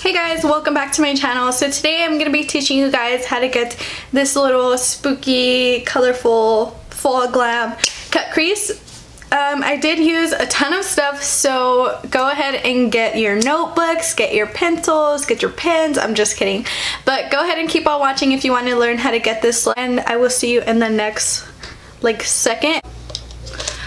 Hey guys, welcome back to my channel. So today I'm going to be teaching you guys how to get this little spooky, colorful, fall glam cut crease. I did use a ton of stuff, so go ahead and get your notebooks, get your pencils, get your pens. I'm just kidding. But go ahead and keep on watching if you want to learn how to get this, and I will see you in the next second.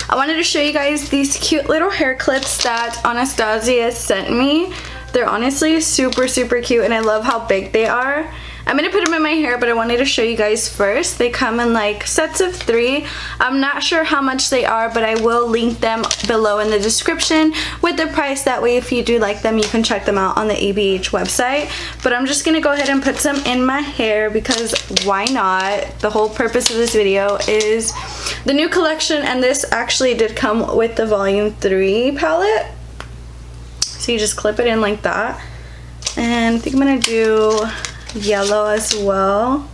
I wanted to show you guys these cute little hair clips that Anastasia sent me. They're honestly super cute and I love how big they are. I'm gonna put them in my hair, but I wanted to show you guys first. They come in like sets of 3. I'm not sure how much they are, but I will link them below in the description with the price. That way if you do like them, you can check them out on the ABH website. But I'm just gonna go ahead and put some in my hair because why not? The whole purpose of this video is the new collection, and this actually did come with the volume 3 palette. So you just clip it in like that. And I think I'm gonna do yellow as well.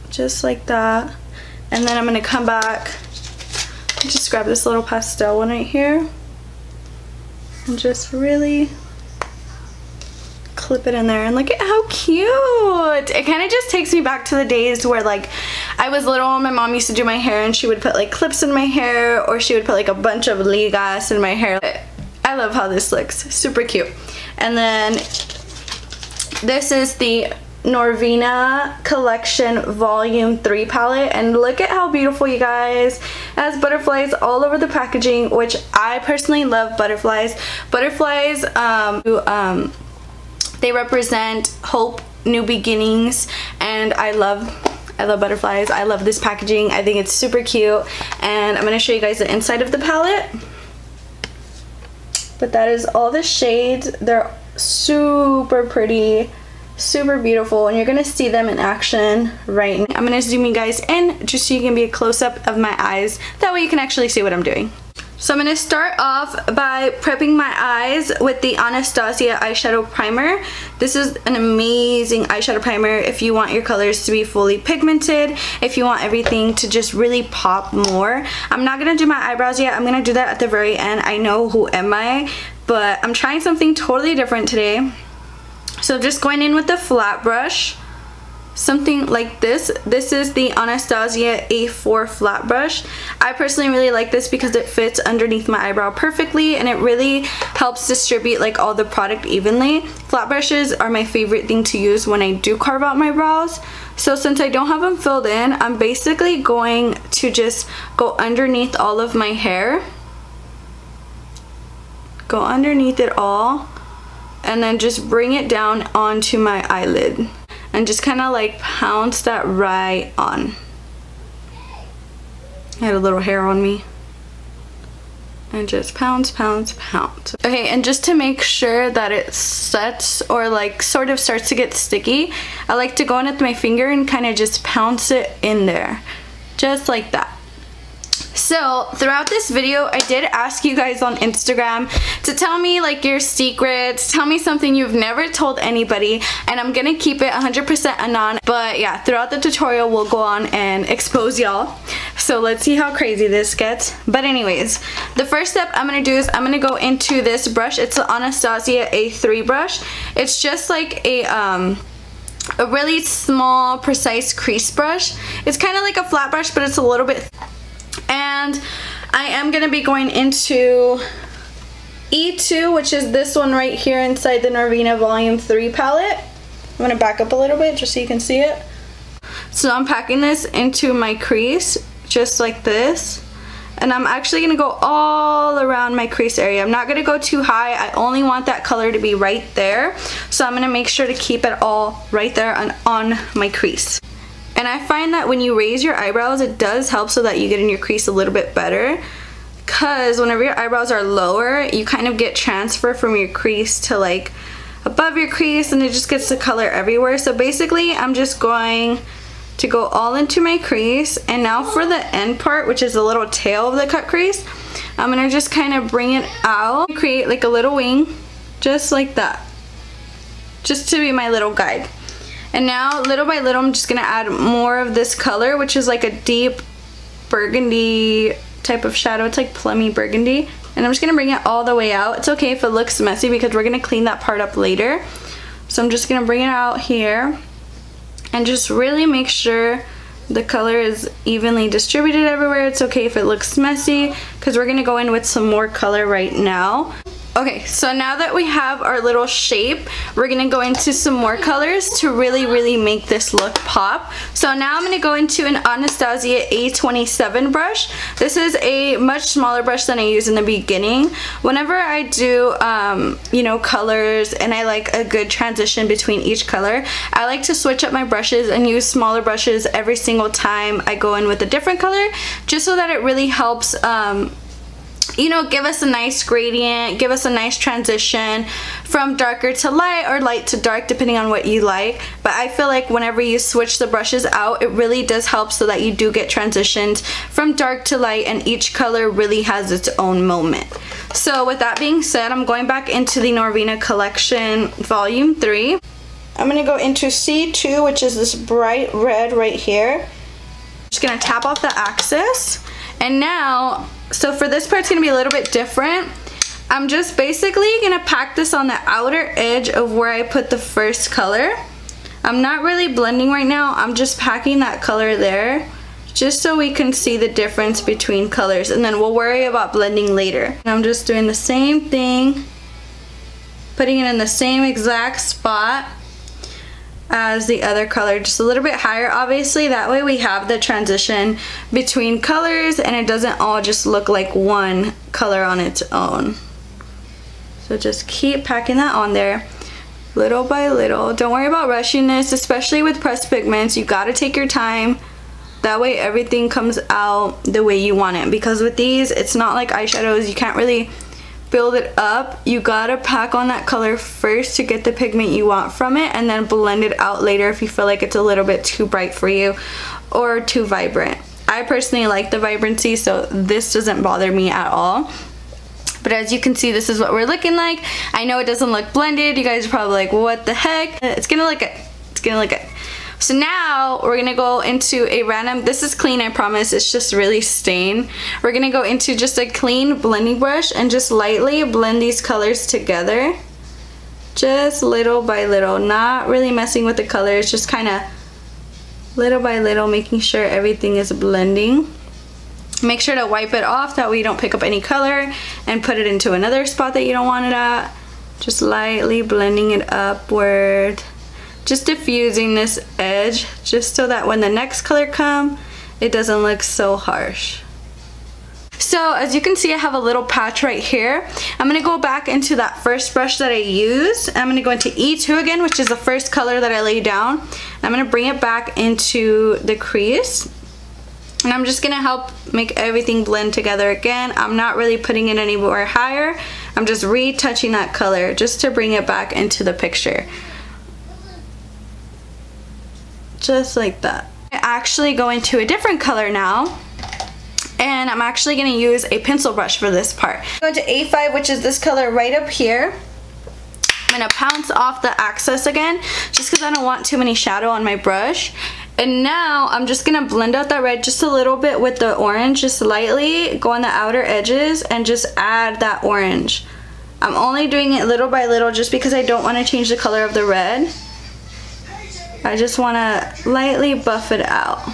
Just like that. And then I'm gonna come back and just grab this little pastel one right here. And just really clip it in there, and look at how cute. It kind of just takes me back to the days where like I was little and my mom used to do my hair and she would put like clips in my hair, or she would put like a bunch of ligas in my hair. I love how this looks, super cute. And then this is the Norvina Collection Volume 3 palette, and look at how beautiful, you guys. It has butterflies all over the packaging, which I personally love butterflies. Butterflies, they represent hope, new beginnings, and I love butterflies. I love this packaging. I think it's super cute, and I'm going to show you guys the inside of the palette. But that is all the shades. They're super pretty, super beautiful, and you're going to see them in action right now. I'm going to zoom you guys in just so you can be a close-up of my eyes. That way you can actually see what I'm doing. So I'm going to start off by prepping my eyes with the Anastasia eyeshadow primer. This is an amazing eyeshadow primer if you want your colors to be fully pigmented, if you want everything to just really pop more. I'm not going to do my eyebrows yet. I'm going to do that at the very end. I know, who am I? But I'm trying something totally different today. So just going in with the flat brush. Something like this. This is the Anastasia A4 flat brush. I personally really like this because it fits underneath my eyebrow perfectly, and it really helps distribute like all the product evenly. Flat brushes are my favorite thing to use when I do carve out my brows. So since I don't have them filled in, I'm basically going to just go underneath all of my hair. Go underneath it all, and then just bring it down onto my eyelid. And just kind of like pounce that right on. I had a little hair on me. And just pounce. Okay, and just to make sure that it sets or like sort of starts to get sticky, I like to go in with my finger and kind of just pounce it in there. Just like that. So throughout this video, I did ask you guys on Instagram to tell me like your secrets, tell me something you've never told anybody, and I'm gonna keep it 100% anon. But yeah, throughout the tutorial we'll go on and expose y'all. So let's see how crazy this gets. But anyways, the first step I'm gonna do is I'm gonna go into this brush. It's the Anastasia A3 brush. It's just like a really small, precise crease brush. It's kind of like a flat brush, but it's a little bit. And I am going to be going into E2, which is this one right here inside the Norvina Volume 3 palette. I'm going to back up a little bit just so you can see it. So I'm packing this into my crease just like this. And I'm actually going to go all around my crease area. I'm not going to go too high. I only want that color to be right there. So I'm going to make sure to keep it all right there on my crease. And I find that when you raise your eyebrows, it does help so that you get in your crease a little bit better. Because whenever your eyebrows are lower, you kind of get transfer from your crease to like above your crease, and it just gets the color everywhere. So basically, I'm just going to go all into my crease. And now for the end part, which is the little tail of the cut crease, I'm going to just kind of bring it out, create like a little wing, just like that. Just to be my little guide. And now, little by little, I'm just going to add more of this color, which is like a deep burgundy type of shadow. It's like plummy burgundy. And I'm just gonna bring it all the way out. It's okay if it looks messy because we're gonna clean that part up later. So I'm just gonna bring it out here and just really make sure the color is evenly distributed everywhere. It's okay if it looks messy because we're gonna go in with some more color right now. Okay, so now that we have our little shape, we're gonna go into some more colors to really make this look pop. So now I'm gonna go into an Anastasia A27 brush. This is a much smaller brush than I used in the beginning. Whenever I do, you know, colors and I like a good transition between each color, I like to switch up my brushes and use smaller brushes every single time I go in with a different color, just so that it really helps you know, give us a nice gradient, give us a nice transition from darker to light or light to dark, depending on what you like. But I feel like whenever you switch the brushes out, it really does help so that you do get transitions from dark to light, and each color really has its own moment. So with that being said, I'm going back into the Norvina Collection Volume 3. I'm going to go into C2, which is this bright red right here. Just going to tap off the axis. And now, so for this part, it's going to be a little bit different. I'm just basically going to pack this on the outer edge of where I put the first color. I'm not really blending right now. I'm just packing that color there just so we can see the difference between colors, and then we'll worry about blending later. And I'm just doing the same thing, putting it in the same exact spot as the other color, just a little bit higher, obviously. That way we have the transition between colors and it doesn't all just look like one color on its own. So just keep packing that on there little by little. Don't worry about rushing this, especially with pressed pigments. You gotta take your time. That way everything comes out the way you want it, because with these, it's not like eyeshadows. You can't really build it up. You gotta pack on that color first to get the pigment you want from it, and then blend it out later if you feel like it's a little bit too bright for you or too vibrant. I personally like the vibrancy, so this doesn't bother me at all. But as you can see, this is what we're looking like. I know it doesn't look blended. You guys are probably like, what the heck? It's gonna look good. It's gonna look good. So now we're gonna go into a random, this is clean, I promise, it's just really stained. We're gonna go into just a clean blending brush and just lightly blend these colors together. Just little by little, not really messing with the colors, just kind of little by little making sure everything is blending. Make sure to wipe it off, that way you don't pick up any color and put it into another spot that you don't want it at. Just lightly blending it upward. Just diffusing this edge, just so that when the next color comes, it doesn't look so harsh. So as you can see, I have a little patch right here. I'm gonna go back into that first brush that I used. I'm gonna go into E2 again, which is the first color that I laid down. I'm gonna bring it back into the crease. And I'm just gonna help make everything blend together again. I'm not really putting it anywhere higher. I'm just retouching that color just to bring it back into the picture. Just like that. I actually go into a different color now, and I'm actually going to use a pencil brush for this part. Go into A5, which is this color right up here. I'm going to pounce off the access again, just because I don't want too many shadow on my brush. And now I'm just going to blend out that red just a little bit with the orange, just lightly go on the outer edges and just add that orange. I'm only doing it little by little just because I don't want to change the color of the red. I just want to lightly buff it out.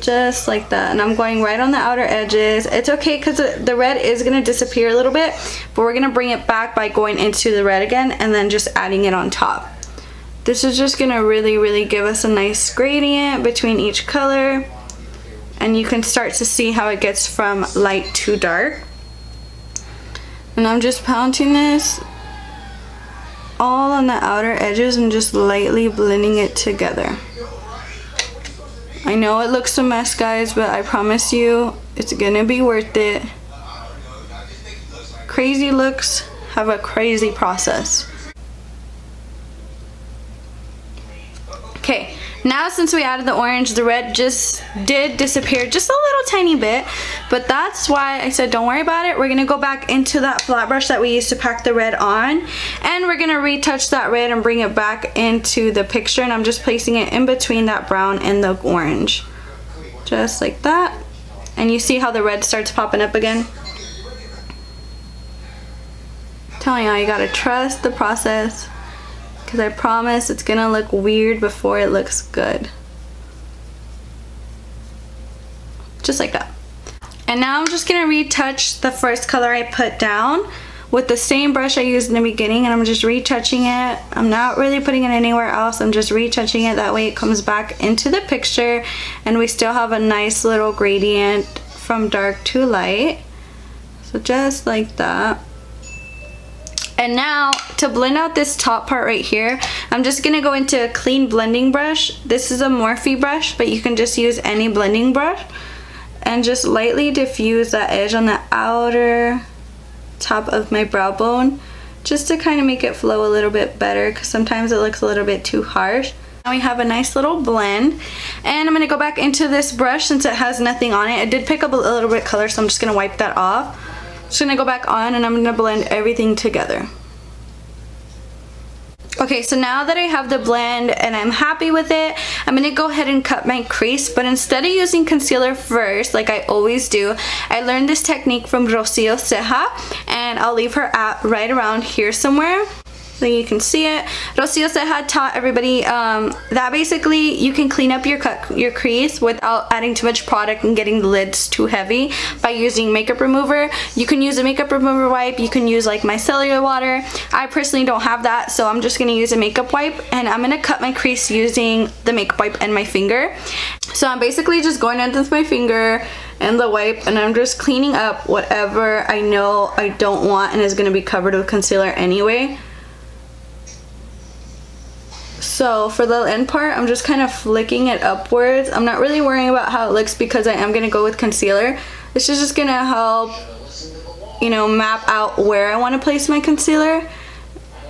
Just like that. And I'm going right on the outer edges. It's okay because the red is going to disappear a little bit, but we're going to bring it back by going into the red again and then just adding it on top. This is just going to really give us a nice gradient between each color. And you can start to see how it gets from light to dark. And I'm just pounding this all on the outer edges and just lightly blending it together. I know it looks a mess, guys, but I promise you it's gonna be worth it. Crazy looks have a crazy process. Okay, now since we added the orange, the red just did disappear just a little tiny bit, but that's why I said don't worry about it. We're gonna go back into that flat brush that we used to pack the red on, and we're gonna retouch that red and bring it back into the picture, and I'm just placing it in between that brown and the orange. Just like that. And you see how the red starts popping up again? telling y'all, you gotta trust the process, because I promise it's gonna look weird before it looks good. Just like that. And now I'm just gonna retouch the first color I put down with the same brush I used in the beginning, and I'm just retouching it. I'm not really putting it anywhere else. I'm just retouching it. That way it comes back into the picture and we still have a nice little gradient from dark to light. So just like that. And now to blend out this top part right here, I'm just gonna go into a clean blending brush. This is a Morphe brush, but you can just use any blending brush, and just lightly diffuse that edge on the outer top of my brow bone, just to kind of make it flow a little bit better, because sometimes it looks a little bit too harsh. Now we have a nice little blend, and I'm going to go back into this brush since it has nothing on it. It did pick up a little bit of color, so I'm just going to wipe that off. Just going to go back on, and I'm going to blend everything together. Okay, so now that I have the blend and I'm happy with it, I'm going to go ahead and cut my crease. But instead of using concealer first, like I always do, I learned this technique from Rocío Ceja, and I'll leave her at right around here somewhere so you can see it. Rocío Ceja taught everybody that basically you can clean up your crease without adding too much product and getting the lids too heavy by using makeup remover. You can use a makeup remover wipe, you can use like micellar water. I personally don't have that, so I'm just gonna use a makeup wipe, and I'm gonna cut my crease using the makeup wipe and my finger. So I'm basically just going in with my finger and the wipe, and I'm just cleaning up whatever I know I don't want and is gonna be covered with concealer anyway. So for the end part, I'm just kind of flicking it upwards. I'm not really worrying about how it looks because I am going to go with concealer. This is just going to help, you know, map out where I want to place my concealer.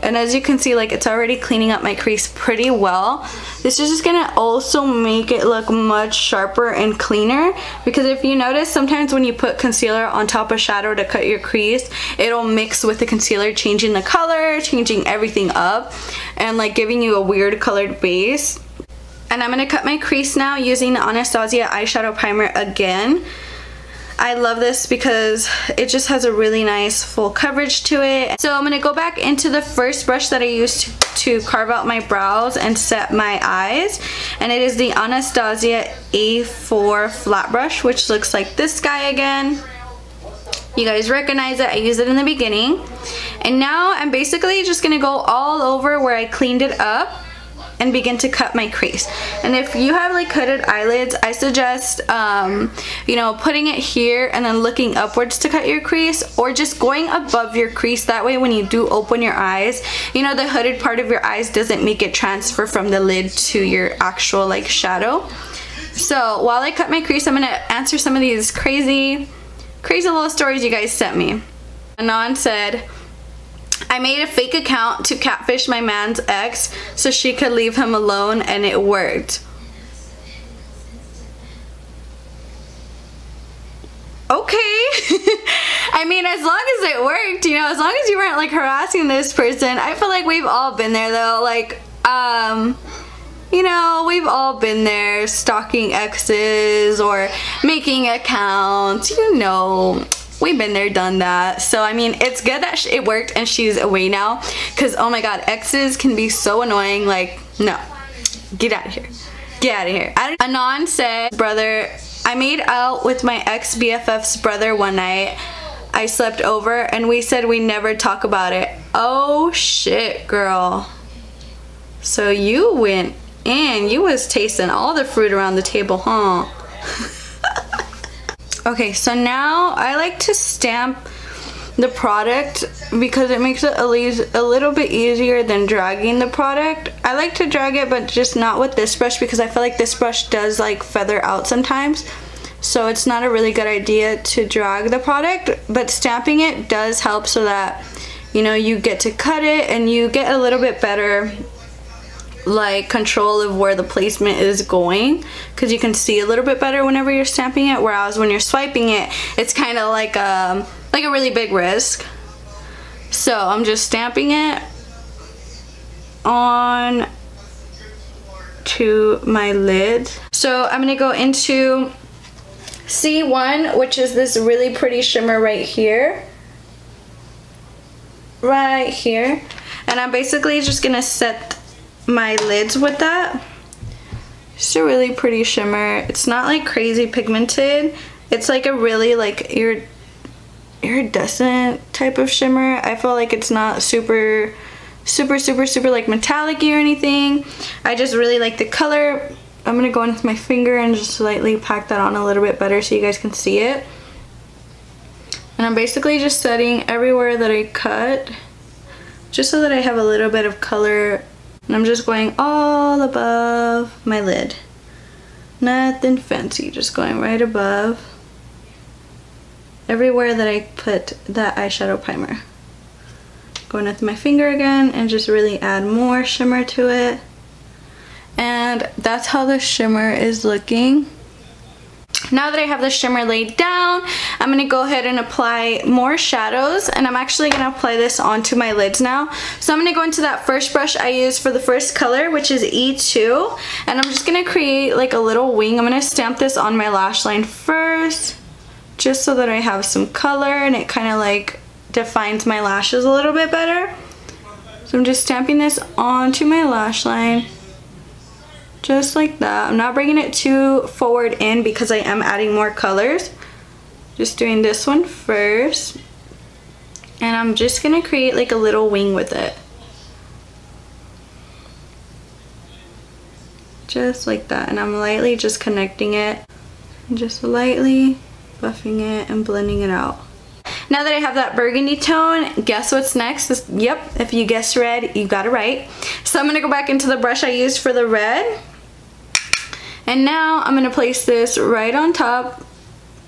And as you can see, like, it's already cleaning up my crease pretty well. This is just gonna also make it look much sharper and cleaner, because if you notice, sometimes when you put concealer on top of shadow to cut your crease, it'll mix with the concealer, changing the color, changing everything up, and like giving you a weird colored base. And I'm gonna cut my crease now using the Anastasia eyeshadow primer again. I love this because it just has a really nice full coverage to it. So I'm going to go back into the first brush that I used to carve out my brows and set my eyes. And it is the Anastasia A4 flat brush, which looks like this guy again. You guys recognize it. I used it in the beginning. And now I'm basically just going to go all over where I cleaned it up and begin to cut my crease. And if you have like hooded eyelids, I suggest you know, putting it here and then looking upwards to cut your crease, or just going above your crease. That way when you do open your eyes, you know, the hooded part of your eyes doesn't make it transfer from the lid to your actual like shadow. So while I cut my crease, I'm gonna answer some of these crazy little stories you guys sent me. Anon said, I made a fake account to catfish my man's ex so she could leave him alone, and it worked. Okay. I mean, as long as it worked, you know, as long as you weren't like harassing this person. I feel like we've all been there though, like, you know, we've all been there, stalking exes or making accounts, you know. We've been there, done that. So I mean, it's good that it worked and she's away now, because oh my god, exes can be so annoying. Like, no, get out of here, get out of here. Anon said, brother, I made out with my ex BFF's brother one night. I slept over and we said we never talk about it. Oh shit, girl. So you went in, you was tasting all the fruit around the table, huh? Okay, so now I like to stamp the product because it makes it a little bit easier than dragging the product. I like to drag it, but just not with this brush, because I feel like this brush does like feather out sometimes. So it's not a really good idea to drag the product, but stamping it does help so that, you know, you get to cut it and you get a little bit better like control of where the placement is going, because you can see a little bit better whenever you're stamping it, whereas when you're swiping it, it's kind of like a really big risk. So I'm just stamping it on to my lid. So I'm gonna go into C1, which is this really pretty shimmer right here. right here. And I'm basically just gonna set my lids with that. It's a really pretty shimmer. It's not like crazy pigmented. It's like a really like iridescent type of shimmer. I feel like it's not super like metallic-y or anything. I just really like the color. I'm gonna go in with my finger and just lightly pack that on a little bit better so you guys can see it. And I'm basically just setting everywhere that I cut, just so that I have a little bit of color. And I'm just going all above my lid. Nothing fancy, just going right above everywhere that I put that eyeshadow primer. Going with my finger again and just really add more shimmer to it. And that's how the shimmer is looking. Now that I have the shimmer laid down, I'm going to go ahead and apply more shadows, and I'm actually going to apply this onto my lids now. So I'm going to go into that first brush I used for the first color, which is E2, and I'm just going to create like a little wing. I'm going to stamp this on my lash line first, just so that I have some color and it kind of like defines my lashes a little bit better. So I'm just stamping this onto my lash line. Just like that. I'm not bringing it too forward in because I am adding more colors. Just doing this one first. And I'm just going to create like a little wing with it. Just like that. And I'm lightly just connecting it. Just lightly buffing it and blending it out. Now that I have that burgundy tone, guess what's next? Yep, if you guessed red, you got it right. So I'm going to go back into the brush I used for the red. And now I'm going to place this right on top,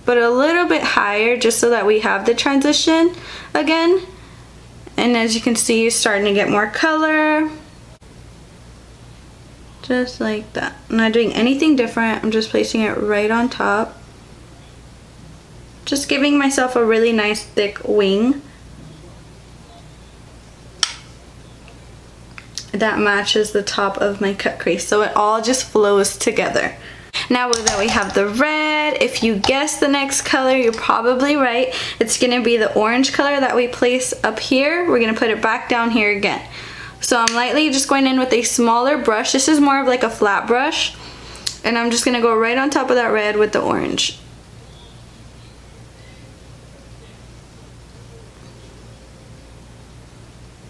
but a little bit higher just so that we have the transition again. And as you can see, it's starting to get more color. Just like that. I'm not doing anything different. I'm just placing it right on top. Just giving myself a really nice thick wing that matches the top of my cut crease, so it all just flows together. Now that we have the red, if you guess the next color, you're probably right. It's gonna be the orange color that we place up here. We're gonna put it back down here again. So I'm lightly just going in with a smaller brush. This is more of like a flat brush, and I'm just gonna go right on top of that red with the orange.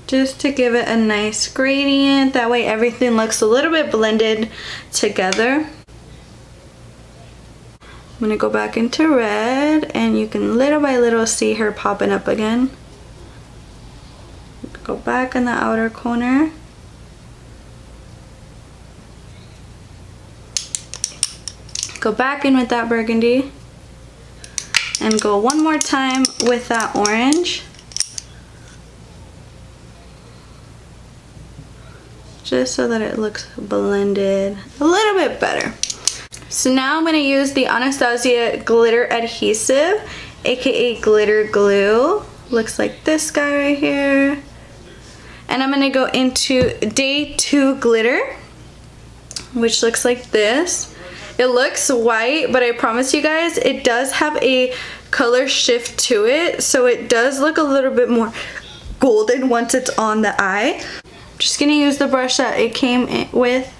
Just to give it a nice gradient. That way everything looks a little bit blended together. I'm gonna go back into red, and you can little by little see her popping up again. Go back in the outer corner. Go back in with that burgundy. And go one more time with that orange. Just so that it looks blended a little bit better. So now I'm going to use the Anastasia glitter adhesive, aka glitter glue. Looks like this guy right here. And I'm going to go into Day 2 glitter, which looks like this. It looks white, but I promise you guys it does have a color shift to it, so it does look a little bit more golden once it's on the eye. Just gonna use the brush that it came in with,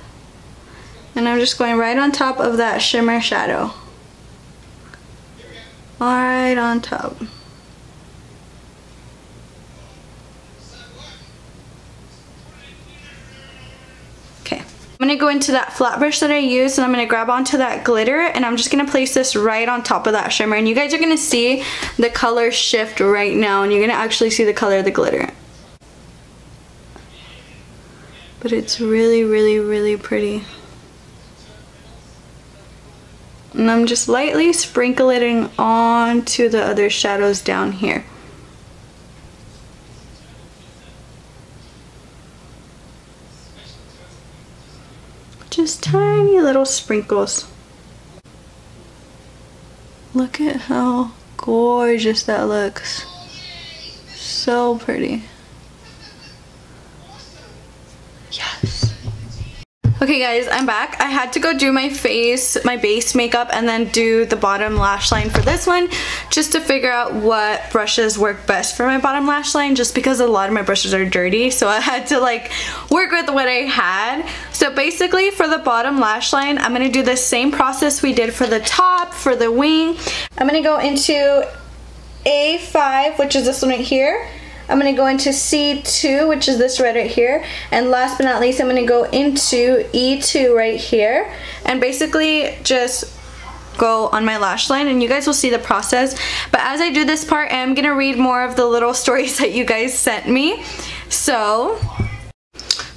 and I'm just going right on top of that shimmer shadow. Right on top. Okay, I'm gonna go into that flat brush that I used, and I'm gonna grab onto that glitter, and I'm just gonna place this right on top of that shimmer, and you guys are gonna see the color shift right now, and you're gonna actually see the color of the glitter. But it's really, really, really pretty. And I'm just lightly sprinkling onto the other shadows down here. Just tiny little sprinkles. Look at how gorgeous that looks. So pretty. Yes. Okay guys, I'm back. I had to go do my face, my base makeup, and then do the bottom lash line for this one just to figure out what brushes work best for my bottom lash line, just because a lot of my brushes are dirty, so I had to like work with what I had. So basically for the bottom lash line, I'm going to do the same process we did for the top, for the wing. I'm going to go into A5, which is this one right here. I'm going to go into C2, which is this red right here. And last but not least, I'm going to go into E2 right here. And basically just go on my lash line, and you guys will see the process. But as I do this part, I'm going to read more of the little stories that you guys sent me. So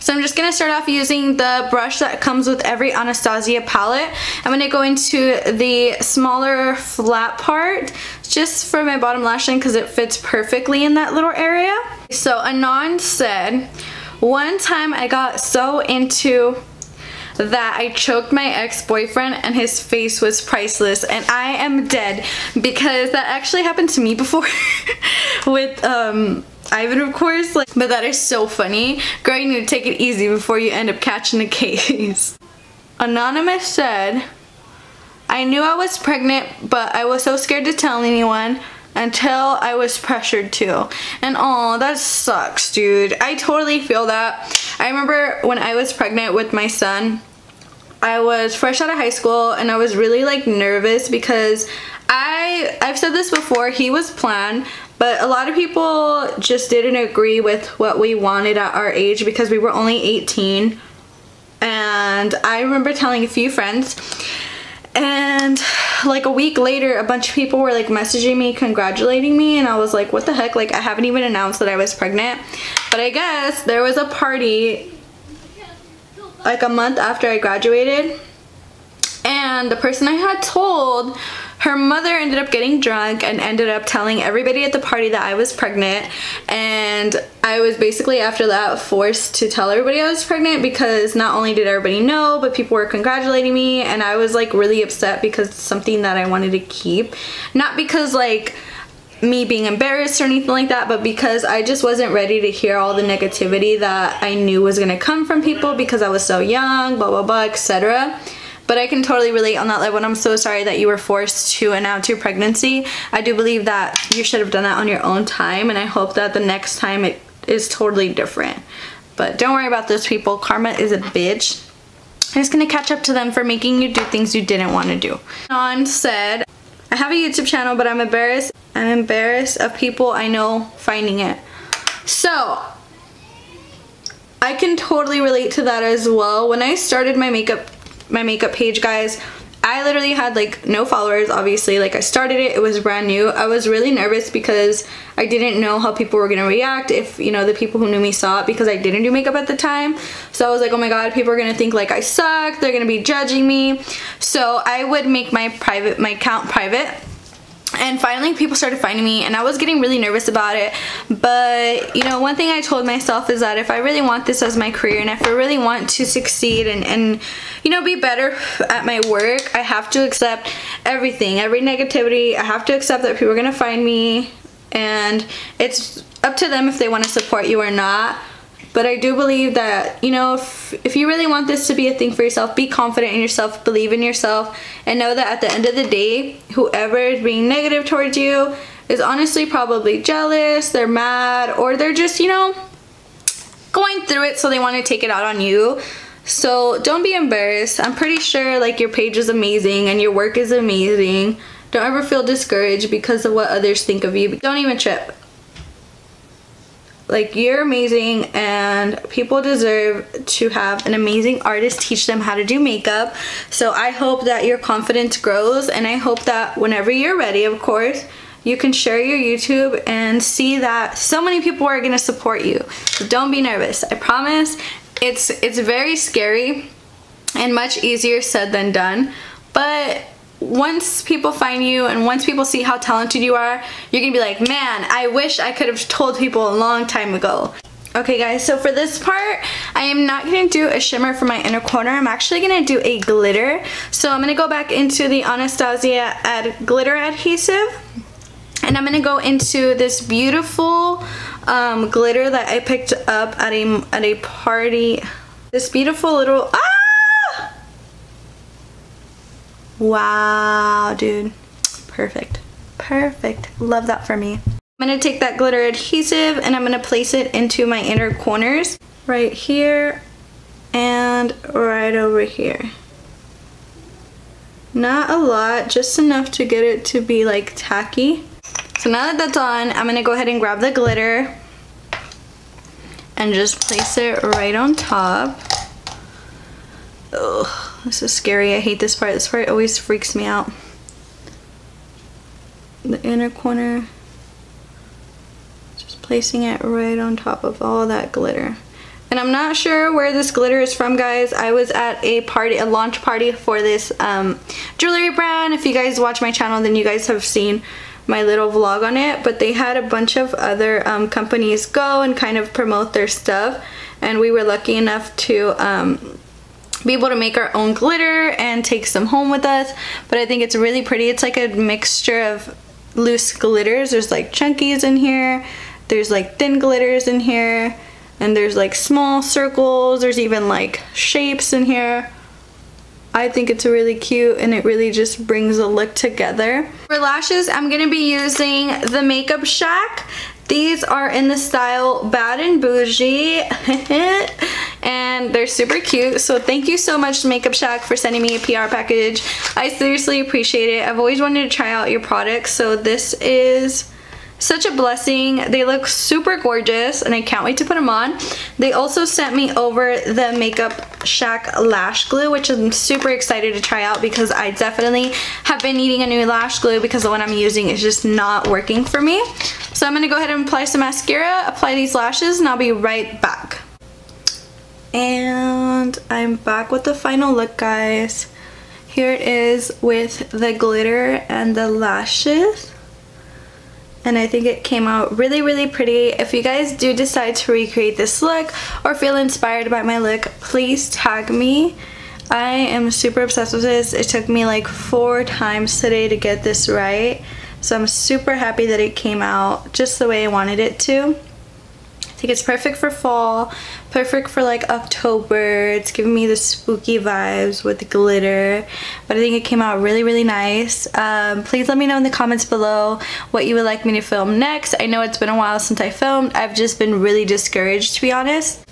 I'm just going to start off using the brush that comes with every Anastasia palette. I'm going to go into the smaller flat part just for my bottom lash line because it fits perfectly in that little area. So Anon said, one time I got so into that I choked my ex-boyfriend and his face was priceless, and I am dead, because that actually happened to me before with Ivan, of course, like, but that is so funny. Girl, you need to take it easy before you end up catching the case. Anonymous said, I knew I was pregnant, but I was so scared to tell anyone until I was pressured to. And oh, that sucks, dude. I totally feel that. I remember when I was pregnant with my son, I was fresh out of high school, and I was really like nervous because I've said this before, he was planned, but a lot of people just didn't agree with what we wanted at our age because we were only 18. And I remember telling a few friends, and like a week later a bunch of people were like messaging me congratulating me, and I was like, what the heck, like I haven't even announced that I was pregnant. But I guess there was a party like a month after I graduated, and the person I had told, her mother ended up getting drunk and ended up telling everybody at the party that I was pregnant. And I was basically after that forced to tell everybody I was pregnant, because not only did everybody know, but people were congratulating me, and I was like really upset because it's something that I wanted to keep. Not because like me being embarrassed or anything like that, but because I just wasn't ready to hear all the negativity that I knew was gonna come from people because I was so young, blah blah blah, etc. But I can totally relate on that level, and I'm so sorry that you were forced to announce your pregnancy. I do believe that you should have done that on your own time, and I hope that the next time it is totally different. But don't worry about those people. Karma is a bitch. I'm just gonna catch up to them for making you do things you didn't want to do. John said, I have a YouTube channel, but I'm embarrassed. I'm embarrassed of people I know finding it. So I can totally relate to that as well. When I started my makeup page, guys, I literally had like no followers. Obviously, like I started it was brand new. I was really nervous because I didn't know how people were gonna react, if you know the people who knew me saw it, because I didn't do makeup at the time. So I was like, oh my god, people are gonna think like I suck, they're gonna be judging me. So I would make my account private. And finally people started finding me, and I was getting really nervous about it. But you know, one thing I told myself is that if I really want this as my career, and if I really want to succeed and you know, be better at my work, I have to accept everything, every negativity. I have to accept that people are gonna find me, and it's up to them if they want to support you or not. But I do believe that, you know, if you really want this to be a thing for yourself, be confident in yourself, believe in yourself, and know that at the end of the day, whoever is being negative towards you is honestly probably jealous, they're mad, or they're just, you know, going through it, so they want to take it out on you. So don't be embarrassed. I'm pretty sure like your page is amazing and your work is amazing. Don't ever feel discouraged because of what others think of you. Don't even trip. Like, you're amazing, and people deserve to have an amazing artist teach them how to do makeup. So I hope that your confidence grows, and I hope that whenever you're ready, of course, you can share your YouTube and see that so many people are gonna support you. So don't be nervous. I promise it's very scary and much easier said than done. But once people find you and once people see how talented you are, you're gonna be like, man, I wish I could have told people a long time ago. Okay guys, so for this part, I am not gonna do a shimmer for my inner corner. I'm actually gonna do a glitter. So I'm gonna go back into the Anastasia glitter adhesive, and I'm gonna go into this beautiful glitter that I picked up at a party. This beautiful little, Wow, dude. Perfect. Perfect. Love that for me. I'm going to take that glitter adhesive and I'm going to place it into my inner corners. Right here and right over here. Not a lot, just enough to get it to be like tacky. So now that that's on, I'm going to go ahead and grab the glitter and just place it right on top. Ugh, this is scary. I hate this part. This part always freaks me out. The inner corner. Just placing it right on top of all that glitter. And I'm not sure where this glitter is from, guys. I was at a party, a launch party for this jewelry brand. If you guys watch my channel, then you guys have seen my little vlog on it. But they had a bunch of other companies go and kind of promote their stuff. And we were lucky enough to be able to make our own glitter and take some home with us. But I think it's really pretty. It's like a mixture of loose glitters. There's like chunkies in here. There's like thin glitters in here. And there's like small circles, there's even like shapes in here. I think it's really cute and it really just brings the look together. For lashes, I'm gonna be using the Makeup Shack. These are in the style Bad and Bougie. And they're super cute. So thank you so much to Makeup Shack for sending me a PR package. I seriously appreciate it. I've always wanted to try out your products, so this is such a blessing. They look super gorgeous and I can't wait to put them on. They also sent me over the Makeup Shack lash glue, which I'm super excited to try out because I definitely have been needing a new lash glue because the one I'm using is just not working for me. So I'm going to go ahead and apply some mascara, apply these lashes, and I'll be right back. And I'm back with the final look, guys. Here it is with the glitter and the lashes. And I think it came out really, really pretty. If you guys do decide to recreate this look or feel inspired by my look, please tag me. I am super obsessed with this. It took me like 4 times today to get this right. So I'm super happy that it came out just the way I wanted it to. I think it's perfect for fall, perfect for like October. It's giving me the spooky vibes with the glitter, but I think it came out really, really nice. Please let me know in the comments below what you would like me to film next. I know it's been a while since I filmed. I've just been really discouraged, to be honest.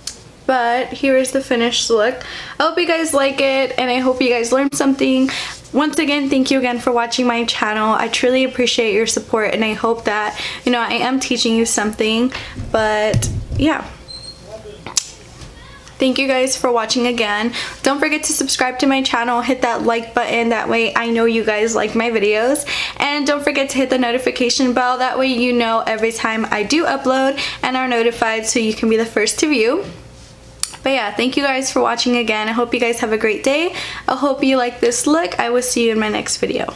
But here is the finished look. I hope you guys like it and I hope you guys learned something. Once again, thank you again for watching my channel. I truly appreciate your support and I hope that, you know, I am teaching you something. But yeah. Thank you guys for watching again. Don't forget to subscribe to my channel, hit that like button, that way I know you guys like my videos. And don't forget to hit the notification bell, that way you know every time I do upload and are notified so you can be the first to view. But yeah, thank you guys for watching again. I hope you guys have a great day. I hope you like this look. I will see you in my next video.